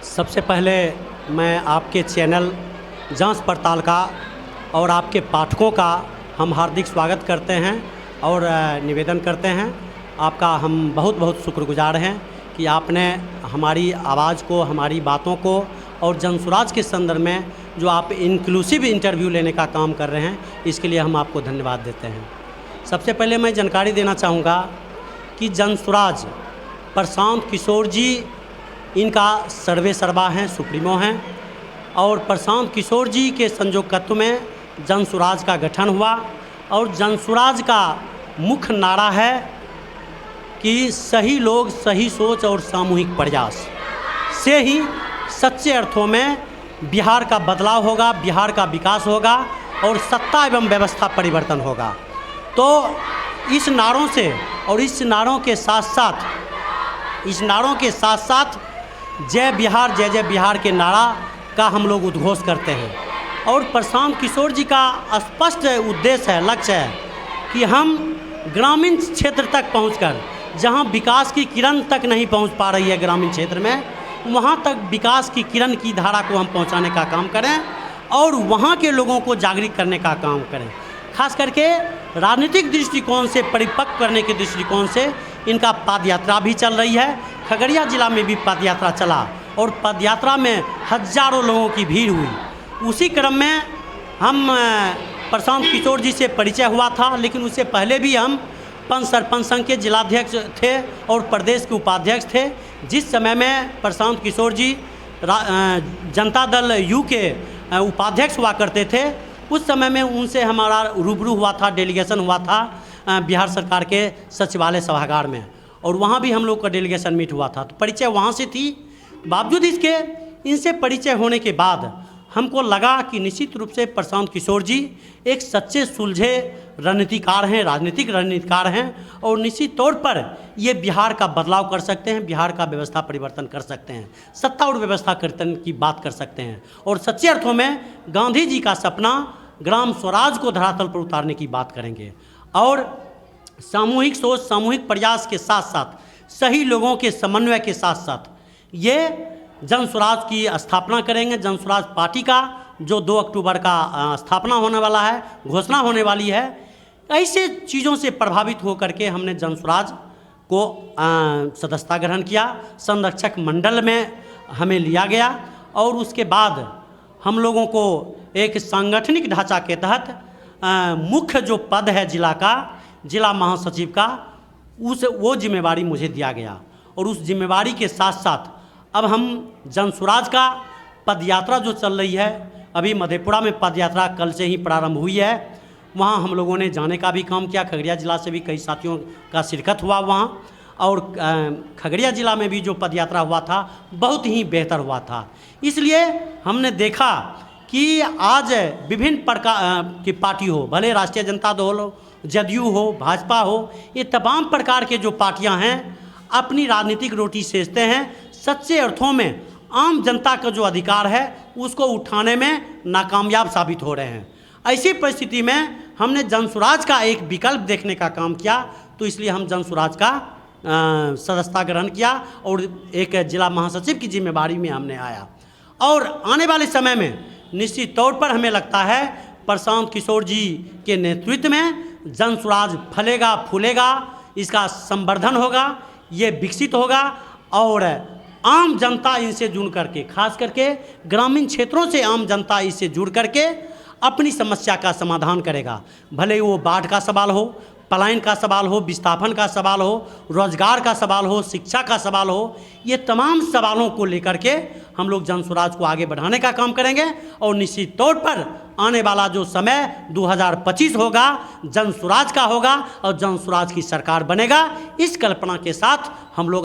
सबसे पहले मैं आपके चैनल जांच पड़ताल का और आपके पाठकों का हम हार्दिक स्वागत करते हैं और निवेदन करते हैं। आपका हम बहुत बहुत शुक्रगुजार हैं कि आपने हमारी आवाज़ को, हमारी बातों को और जनसुराज के संदर्भ में जो आप इंक्लूसिव इंटरव्यू लेने का काम कर रहे हैं, इसके लिए हम आपको धन्यवाद देते हैं। सबसे पहले मैं जानकारी देना चाहूँगा कि जनसुराज प्रशांत किशोर जी इनका सर्वे सर्वा हैं, सुप्रीमो हैं और प्रशांत किशोर जी के संयोजकत्व में जनसुराज का गठन हुआ और जनसुराज का मुख्य नारा है कि सही लोग, सही सोच और सामूहिक प्रयास से ही सच्चे अर्थों में बिहार का बदलाव होगा, बिहार का विकास होगा और सत्ता एवं व्यवस्था परिवर्तन होगा। तो इस नारों से और इस नारों के साथ साथ जय बिहार, जय जय बिहार के नारा का हम लोग उद्घोष करते हैं। और प्रशांत किशोर जी का स्पष्ट उद्देश्य है, लक्ष्य है कि हम ग्रामीण क्षेत्र तक पहुंचकर, जहां विकास की किरण तक नहीं पहुंच पा रही है ग्रामीण क्षेत्र में, वहां तक विकास की किरण की धारा को हम पहुंचाने का काम करें और वहां के लोगों को जागृत करने का काम करें। खास करके राजनीतिक दृष्टिकोण से परिपक्व करने के दृष्टिकोण से इनका पदयात्रा भी चल रही है। खगड़िया जिला में भी पदयात्रा चला और पदयात्रा में हजारों लोगों की भीड़ हुई। उसी क्रम में हम प्रशांत किशोर जी से परिचय हुआ था, लेकिन उससे पहले भी हम पंच सरपंच संघ के जिलाध्यक्ष थे और प्रदेश के उपाध्यक्ष थे। जिस समय में प्रशांत किशोर जी जनता दल यू के उपाध्यक्ष हुआ करते थे, उस समय में उनसे हमारा रूबरू हुआ था, डेलीगेशन हुआ था बिहार सरकार के सचिवालय सभागार में, और वहाँ भी हम लोग का डेलीगेशन मीट हुआ था। तो परिचय वहाँ से थी। बावजूद इसके इनसे परिचय होने के बाद हमको लगा कि निश्चित रूप से प्रशांत किशोर जी एक सच्चे सुलझे रणनीतिकार हैं, राजनीतिक रणनीतिकार हैं और निश्चित तौर पर ये बिहार का बदलाव कर सकते हैं, बिहार का व्यवस्था परिवर्तन कर सकते हैं, सत्ता और व्यवस्था परिवर्तन की बात कर सकते हैं और सच्चे अर्थों में गांधी जी का सपना ग्राम स्वराज को धरातल पर उतारने की बात करेंगे। और सामूहिक सोच, सामूहिक प्रयास के साथ साथ, सही लोगों के समन्वय के साथ साथ ये जनसुराज की स्थापना करेंगे। जनसुराज पार्टी का जो 2 अक्टूबर का स्थापना होने वाला है, घोषणा होने वाली है। ऐसे चीज़ों से प्रभावित होकर के हमने जनसुराज को सदस्यता ग्रहण किया, संरक्षक मंडल में हमें लिया गया और उसके बाद हम लोगों को एक सांगठनिक ढांचा के तहत मुख्य जो पद है जिला का, जिला महासचिव का, वो जिम्मेवारी मुझे दिया गया। और उस जिम्मेवारी के साथ साथ अब हम जनसुराज का पदयात्रा जो चल रही है, अभी मधेपुरा में पदयात्रा कल से ही प्रारंभ हुई है, वहाँ हम लोगों ने जाने का भी काम किया। खगड़िया जिला से भी कई साथियों का शिरकत हुआ वहाँ, और खगड़िया जिला में भी जो पदयात्रा हुआ था बहुत ही बेहतर हुआ था। इसलिए हमने देखा कि आज विभिन्न प्रकार की पार्टी हो, भले राष्ट्रीय जनता दल हो, जदयू हो, भाजपा हो, ये तमाम प्रकार के जो पार्टियां हैं अपनी राजनीतिक रोटी सेकते हैं। सच्चे अर्थों में आम जनता का जो अधिकार है उसको उठाने में नाकामयाब साबित हो रहे हैं। ऐसी परिस्थिति में हमने जनसुराज का एक विकल्प देखने का काम किया, तो इसलिए हम जनसुराज का सदस्यता ग्रहण किया और एक जिला महासचिव की जिम्मेवारी में हमने आया। और आने वाले समय में निश्चित तौर पर हमें लगता है प्रशांत किशोर जी के नेतृत्व में जनसुराज फलेगा, फूलेगा, इसका संवर्धन होगा, ये विकसित होगा और आम जनता इनसे जुड़ करके, खास करके ग्रामीण क्षेत्रों से आम जनता इससे जुड़ करके अपनी समस्या का समाधान करेगा। भले वो बाढ़ का सवाल हो, पलायन का सवाल हो, विस्थापन का सवाल हो, रोजगार का सवाल हो, शिक्षा का सवाल हो, ये तमाम सवालों को लेकर के हम लोग जनसुराज को आगे बढ़ाने का काम करेंगे। और निश्चित तौर पर आने वाला जो समय 2025 होगा जनसुराज का होगा और जनसुराज की सरकार बनेगा। इस कल्पना के साथ हम लोग